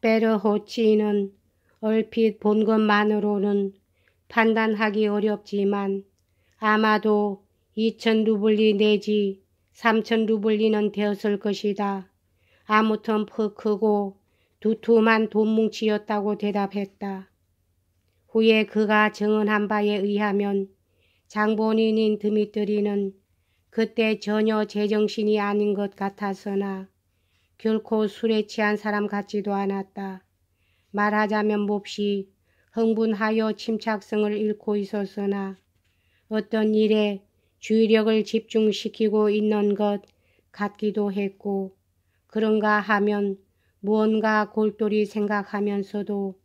베르호치는 얼핏 본 것만으로는 판단하기 어렵지만 아마도 2,000루블리 내지 3,000루블리는 되었을 것이다. 아무튼 퍽 크고 두툼한 돈뭉치였다고 대답했다. 후에 그가 증언한 바에 의하면 장본인인 드미트리는 그때 전혀 제정신이 아닌 것 같았으나 결코 술에 취한 사람 같지도 않았다. 말하자면 몹시 흥분하여 침착성을 잃고 있었으나 어떤 일에 주의력을 집중시키고 있는 것 같기도 했고 그런가 하면 무언가 골똘히 생각하면서도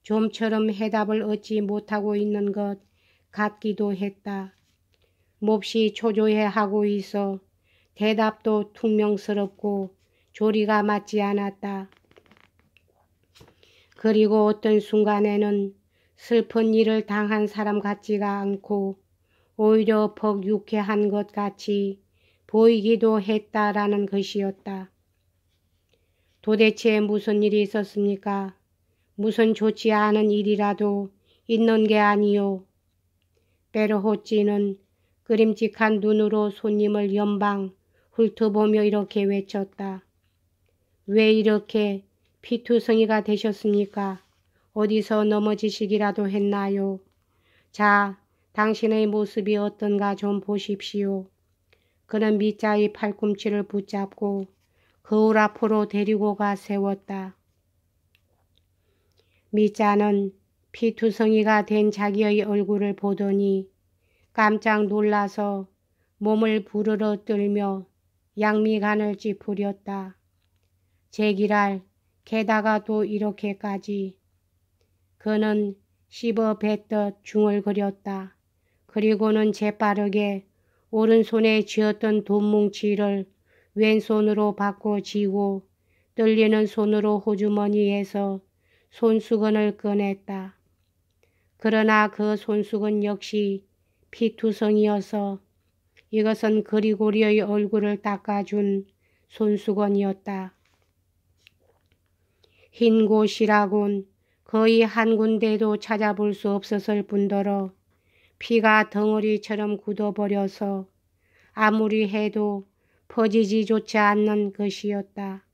좀처럼 해답을 얻지 못하고 있는 것 같기도 했다. 몹시 초조해하고 있어 대답도 퉁명스럽고 조리가 맞지 않았다. 그리고 어떤 순간에는 슬픈 일을 당한 사람 같지가 않고 오히려 퍽 유쾌한 것 같이 보이기도 했다라는 것이었다. 도대체 무슨 일이 있었습니까? 무슨 좋지 않은 일이라도 있는 게 아니요. 베르호치는 끄림직한 눈으로 손님을 연방 훑어보며 이렇게 외쳤다. 왜 이렇게 피투성이가 되셨습니까? 어디서 넘어지시기라도 했나요? 자, 당신의 모습이 어떤가 좀 보십시오. 그는 미자의 팔꿈치를 붙잡고 거울 앞으로 데리고 가 세웠다. 미자는 피투성이가 된 자기의 얼굴을 보더니 깜짝 놀라서 몸을 부르르 떨며 양미간을 찌푸렸다. 제기랄, 게다가 또 이렇게까지. 그는 씹어 뱉듯 중얼거렸다. 그리고는 재빠르게 오른손에 쥐었던 돈뭉치를 왼손으로 바꿔 쥐고 떨리는 손으로 호주머니에서 손수건을 꺼냈다. 그러나 그 손수건 역시 피투성이어서 이것은 그리고리의 얼굴을 닦아준 손수건이었다. 흰 곳이라곤 거의 한 군데도 찾아볼 수 없었을 뿐더러 피가 덩어리처럼 굳어버려서 아무리 해도 퍼지지조차 않는 것이었다.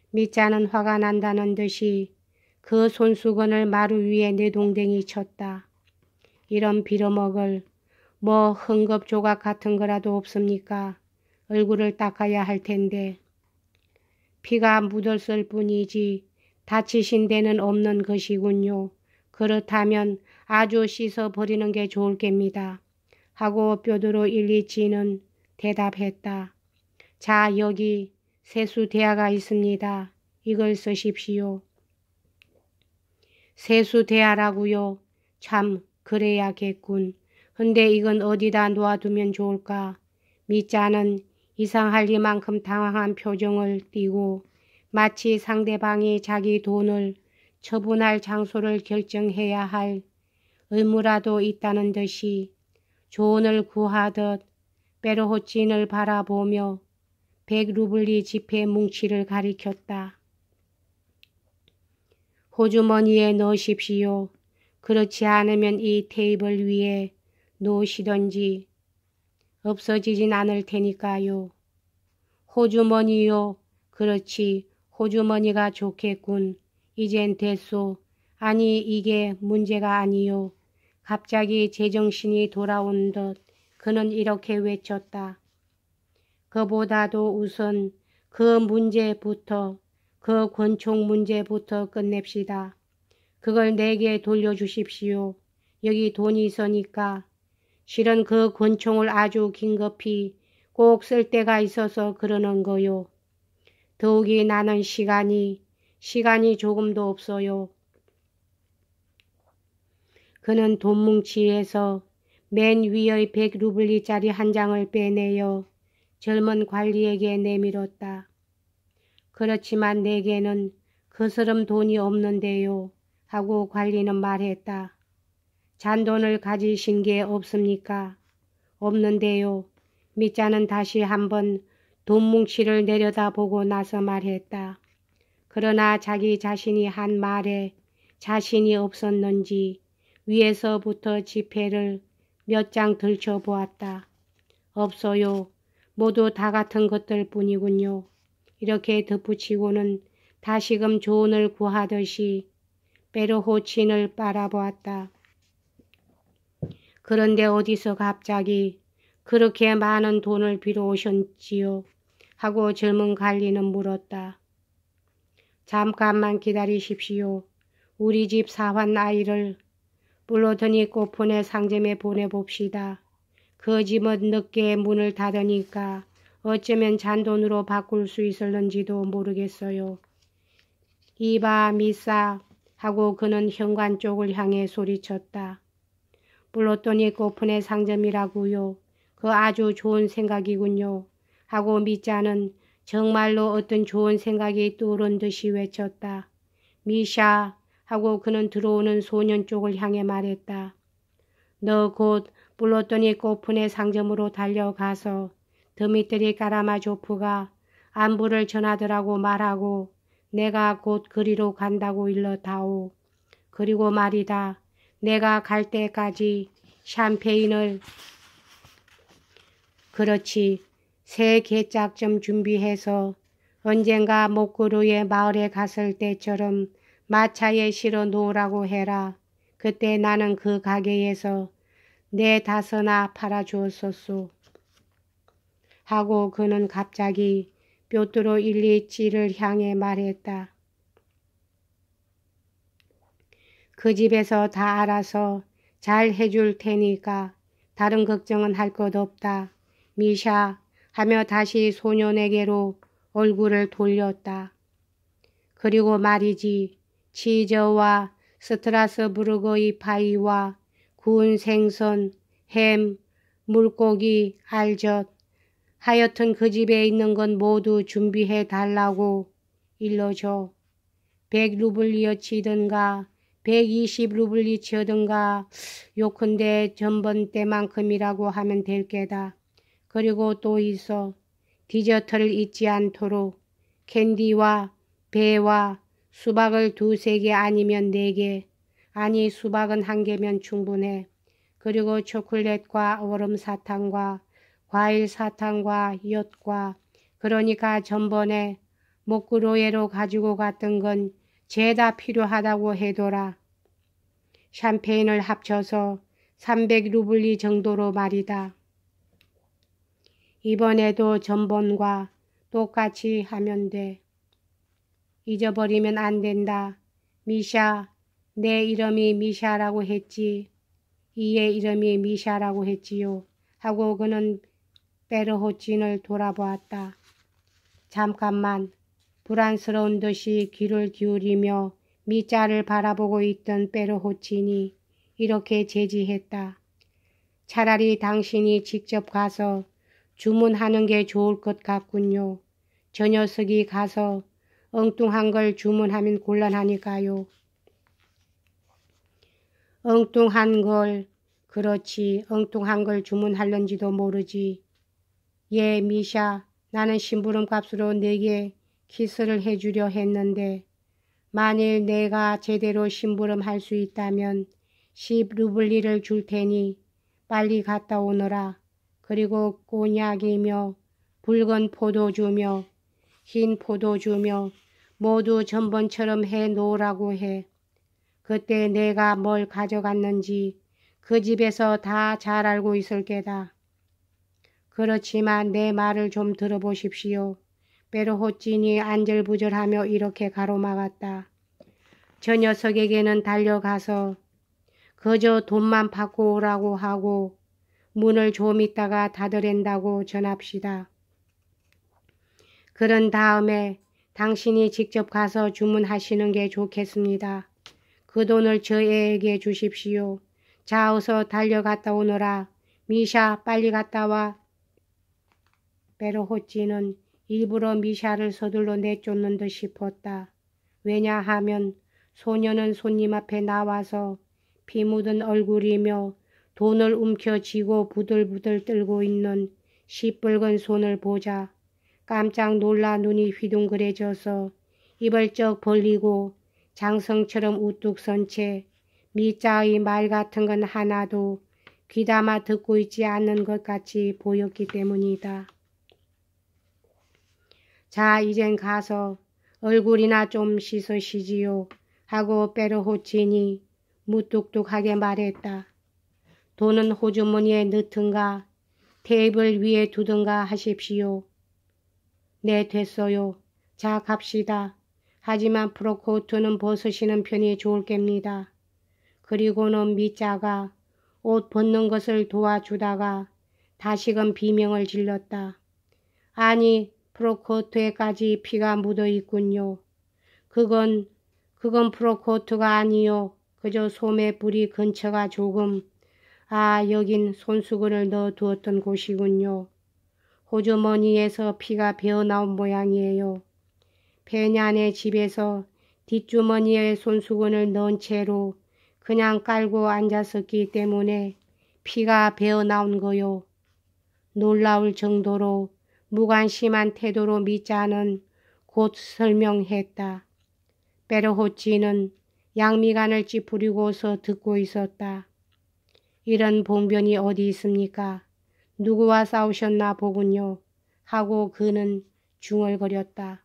미자는 화가 난다는 듯이 그 손수건을 마루 위에 내동댕이 쳤다. 이런 빌어먹을 뭐 헝겊 조각 같은 거라도 없습니까? 얼굴을 닦아야 할 텐데. 피가 묻었을 뿐이지 다치신 데는 없는 것이군요. 그렇다면 아주 씻어버리는 게 좋을 겁니다. 하고 뼈두로 일리치는 대답했다. 자, 여기 세수대야가 있습니다. 이걸 쓰십시오. 세수대야라고요? 참 그래야겠군. 근데 이건 어디다 놓아두면 좋을까? 미자는 이상할 리만큼 당황한 표정을 띠고 마치 상대방이 자기 돈을 처분할 장소를 결정해야 할 의무라도 있다는 듯이 조언을 구하듯 베르호친을 바라보며 100루블리 지폐 뭉치를 가리켰다. 호주머니에 넣으십시오. 그렇지 않으면 이 테이블 위에 놓으시던지 없어지진 않을 테니까요. 호주머니요. 그렇지. 호주머니가 좋겠군. 이젠 됐소. 아니 이게 문제가 아니요. 갑자기 제정신이 돌아온 듯 그는 이렇게 외쳤다. 그보다도 우선 그 문제부터 그 권총 문제부터 끝냅시다. 그걸 내게 돌려주십시오. 여기 돈이 있으니까. 실은 그 권총을 아주 긴급히 꼭 쓸 때가 있어서 그러는 거요. 더욱이 나는 시간이 조금도 없어요. 그는 돈뭉치에서 맨 위의 100루블리짜리 한 장을 빼내어 젊은 관리에게 내밀었다. 그렇지만 내게는 그스름 돈이 없는데요. 하고 관리는 말했다. 잔돈을 가지신 게 없습니까? 없는데요. 미자는 다시 한번 돈뭉치를 내려다보고 나서 말했다. 그러나 자기 자신이 한 말에 자신이 없었는지 위에서부터 지폐를 몇 장 들춰보았다. 없어요. 모두 다 같은 것들 뿐이군요. 이렇게 덧붙이고는 다시금 조언을 구하듯이 베르호친을 바라보았다. 그런데 어디서 갑자기 그렇게 많은 돈을 빌어오셨지요? 하고 젊은 관리는 물었다. 잠깐만 기다리십시오. 우리 집 사환 아이를 불러더니 꼬푼의 상점에 보내봅시다. 그 집은 늦게 문을 닫으니까 어쩌면 잔돈으로 바꿀 수 있을는지도 모르겠어요. 이봐 미싸 하고 그는 현관 쪽을 향해 소리쳤다. 불렀더니 꼬푼의 상점이라고요. 그 아주 좋은 생각이군요. 하고 미자는 정말로 어떤 좋은 생각이 떠오른 듯이 외쳤다. 미샤 하고 그는 들어오는 소년 쪽을 향해 말했다. 너 곧 불렀더니 꼬푼의 상점으로 달려가서 드미트리 까라마조프가 안부를 전하더라고 말하고 내가 곧 그리로 간다고 일러다오. 그리고 말이다. 내가 갈 때까지 샴페인을 그렇지 3개짝 좀 준비해서 언젠가 목구루의 마을에 갔을 때처럼 마차에 실어 놓으라고 해라. 그때 나는 그 가게에서 4-5나 팔아주었었소. 하고 그는 갑자기 뾰뚜로 일리찌를 향해 말했다. 그 집에서 다 알아서 잘 해줄 테니까 다른 걱정은 할 것 없다. 미샤 하며 다시 소년에게로 얼굴을 돌렸다. 그리고 말이지 치즈와 스트라스부르그의 파이와 구운 생선, 햄, 물고기, 알젓 하여튼 그 집에 있는 건 모두 준비해 달라고 일러줘. 100루블리어치든가 120루블리치든가 요컨대 전번 때만큼이라고 하면 될 게다. 그리고 또 있어. 디저트를 잊지 않도록 캔디와 배와 수박을 2-3개 아니면 4개. 아니 수박은 1개면 충분해. 그리고 초콜릿과 얼음 사탕과 과일 사탕과 엿과 그러니까 전번에 목구로에로 가지고 갔던 건 죄다 필요하다고 해둬라. 샴페인을 합쳐서 300루블리 정도로 말이다. 이번에도 전번과 똑같이 하면 돼. 잊어버리면 안 된다. 미샤, 내 이름이 미샤라고 했지. 이의 이름이 미샤라고 했지요. 하고 그는 베르호친을 돌아보았다. 잠깐만. 불안스러운 듯이 귀를 기울이며 미자를 바라보고 있던 베르호친이 이렇게 제지했다. 차라리 당신이 직접 가서 주문하는 게 좋을 것 같군요. 저 녀석이 가서 엉뚱한 걸 주문하면 곤란하니까요. 엉뚱한 걸, 그렇지. 엉뚱한 걸 주문할런지도 모르지. 예, 미샤, 나는 심부름값으로 네게 키스를 해주려 했는데 만일 내가 제대로 심부름할 수 있다면 10루블리를 줄 테니 빨리 갔다 오너라. 그리고 꼬냑이며 붉은 포도주며 흰 포도주며 모두 전번처럼 해 놓으라고 해. 그때 내가 뭘 가져갔는지 그 집에서 다 잘 알고 있을 게다. 그렇지만 내 말을 좀 들어보십시오. 베르호친이 안절부절하며 이렇게 가로막았다. 저 녀석에게는 달려가서 그저 돈만 받고 오라고 하고 문을 좀 있다가 닫으랜다고 전합시다. 그런 다음에 당신이 직접 가서 주문하시는 게 좋겠습니다. 그 돈을 저 애에게 주십시오. 자, 어서 달려갔다 오너라. 미샤, 빨리 갔다 와. 베르호친은 일부러 미샤를 서둘러 내쫓는 듯 싶었다. 왜냐하면 소녀는 손님 앞에 나와서 피 묻은 얼굴이며 돈을 움켜쥐고 부들부들 떨고 있는 시뻘건 손을 보자 깜짝 놀라 눈이 휘둥그레져서 입을 쩍 벌리고 장성처럼 우뚝 선 채 미자의 말 같은 건 하나도 귀담아 듣고 있지 않는 것 같이 보였기 때문이다. 자, 이젠 가서 얼굴이나 좀 씻으시지요 하고 빼르호친이 무뚝뚝하게 말했다. 돈은 호주머니에 넣든가 테이블 위에 두든가 하십시오. 네, 됐어요. 자, 갑시다. 하지만 프로코트는 벗으시는 편이 좋을 겁니다. 그리고는 미자가 옷 벗는 것을 도와주다가 다시금 비명을 질렀다. 아니, 프로코트에까지 피가 묻어 있군요. 그건 프로코트가 아니요. 그저 소매 뿌리 근처가 조금, 여긴 손수건을 넣어 두었던 곳이군요. 호주머니에서 피가 배어나온 모양이에요. 배냐네 집에서 뒷주머니에 손수건을 넣은 채로 그냥 깔고 앉았었기 때문에 피가 배어나온 거요. 놀라울 정도로 무관심한 태도로 미자는 곧 설명했다. 빼르호치는 양미간을 찌푸리고서 듣고 있었다. 이런 봉변이 어디 있습니까? 누구와 싸우셨나 보군요. 하고 그는 중얼거렸다.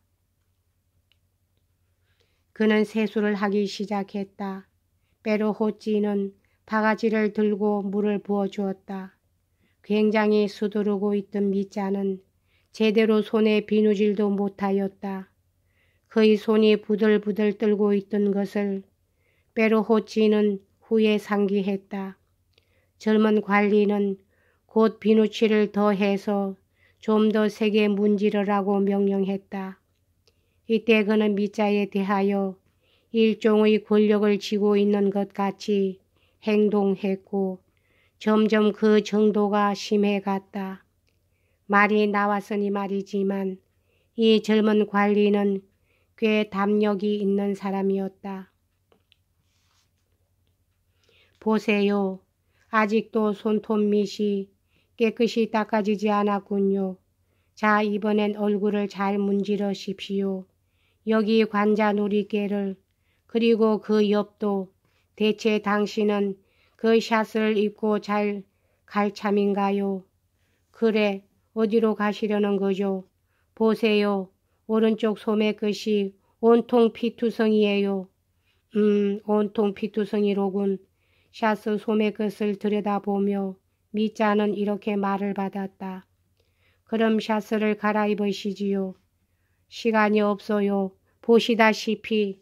그는 세수를 하기 시작했다. 빼르호치는 바가지를 들고 물을 부어주었다. 굉장히 수두르고 있던 미자는 제대로 손에 비누질도 못하였다. 그의 손이 부들부들 떨고 있던 것을 빼르호치는 후에 상기했다. 젊은 관리는 곧 비누칠을 더해서 좀 더 세게 문지르라고 명령했다. 이때 그는 미자에 대하여 일종의 권력을 쥐고 있는 것 같이 행동했고 점점 그 정도가 심해갔다. 말이 나왔으니 말이지만 이 젊은 관리는 꽤 담력이 있는 사람이었다. 보세요. 아직도 손톱밑이 깨끗이 닦아지지 않았군요. 자, 이번엔 얼굴을 잘 문지르십시오. 여기 관자놀이개를 그리고 그 옆도. 대체 당신은 그 샷을 입고 잘 갈 참인가요? 그래, 어디로 가시려는 거죠? 보세요. 오른쪽 소매 끝이 온통 피투성이에요. 온통 피투성이로군. 샷스 소매 끝을 들여다보며 미자는 이렇게 말을 받았다. 그럼 샷스를 갈아입으시지요. 시간이 없어요. 보시다시피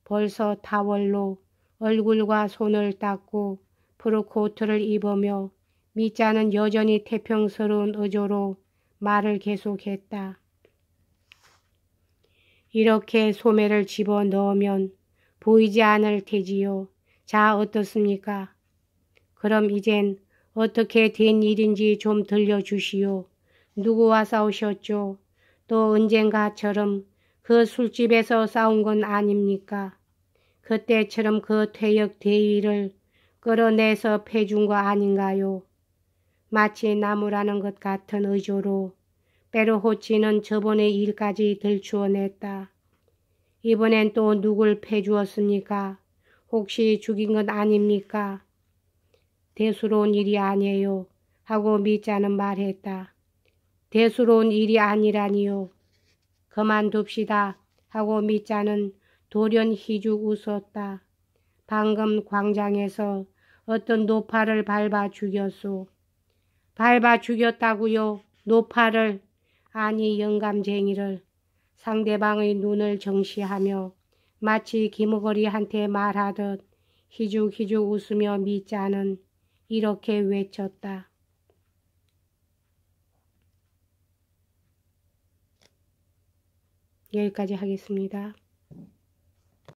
벌써 타월로 얼굴과 손을 닦고 프로코트를 입으며 미자는 여전히 태평스러운 어조로 말을 계속했다. 이렇게 소매를 집어넣으면 보이지 않을 테지요. 자, 어떻습니까? 그럼 이젠 어떻게 된 일인지 좀 들려주시오. 누구와 싸우셨죠? 또 언젠가처럼 그 술집에서 싸운 건 아닙니까? 그때처럼 그 퇴역 대위를 끌어내서 패준 거 아닌가요? 마치 나무라는 것 같은 의조로 빼르호치는 저번의 일까지 들추어냈다. 이번엔 또 누굴 패주었습니까? 혹시 죽인 건 아닙니까? 대수로운 일이 아니에요. 하고 미자는 말했다. 대수로운 일이 아니라니요. 그만둡시다. 하고 미자는 돌연 희죽 웃었다. 방금 광장에서 어떤 노파를 밟아 죽였소. 밟아 죽였다고요? 노파를? 아니, 영감쟁이를. 상대방의 눈을 정시하며 마치 기머거리한테 말하듯 희죽희죽 웃으며 미자는 이렇게 외쳤다. 여기까지 하겠습니다.